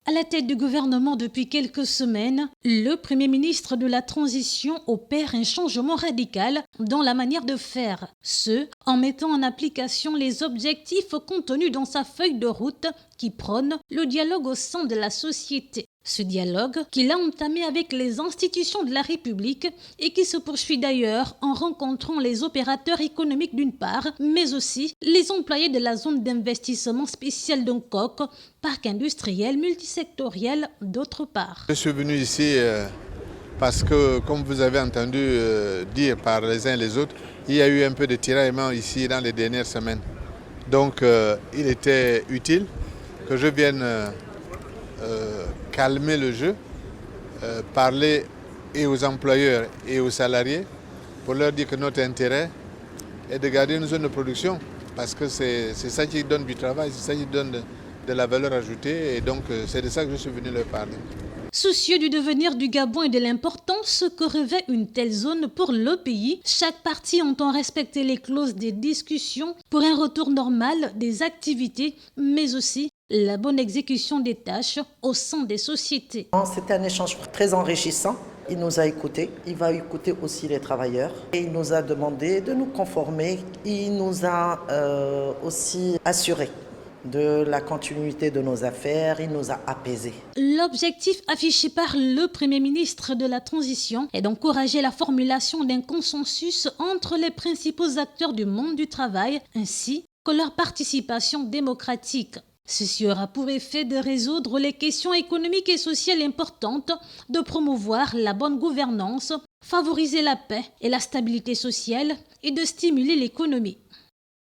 À la tête du gouvernement depuis quelques semaines, le Premier ministre de la Transition opère un changement radical dans la manière de faire. Ce, en mettant en application les objectifs contenus dans sa feuille de route qui prône le dialogue au sein de la société. Ce dialogue qu'il a entamé avec les institutions de la République et qui se poursuit d'ailleurs en rencontrant les opérateurs économiques d'une part, mais aussi les employés de la zone d'investissement spécial d'Ongkok, parc industriel multisectoriel d'autre part. Je suis venu ici parce que, comme vous avez entendu dire par les uns et les autres, il y a eu un peu de tiraillement ici dans les dernières semaines. Donc il était utile que je vienne calmer le jeu, parler et aux employeurs et aux salariés pour leur dire que notre intérêt est de garder une zone de production parce que c'est ça qui donne du travail, c'est ça qui donne de la valeur ajoutée et donc c'est de ça que je suis venu leur parler. Soucieux du devenir du Gabon et de l'importance que revêt une telle zone pour le pays, chaque partie entend respecter les clauses des discussions pour un retour normal des activités, mais aussi la bonne exécution des tâches au sein des sociétés. C'était un échange très enrichissant. Il nous a écoutés, il va écouter aussi les travailleurs. Et il nous a demandé de nous conformer. Il nous a aussi assuré de la continuité de nos affaires, il nous a apaisés. L'objectif affiché par le Premier ministre de la Transition est d'encourager la formulation d'un consensus entre les principaux acteurs du monde du travail ainsi que leur participation démocratique. Ceci aura pour effet de résoudre les questions économiques et sociales importantes, de promouvoir la bonne gouvernance, favoriser la paix et la stabilité sociale et de stimuler l'économie.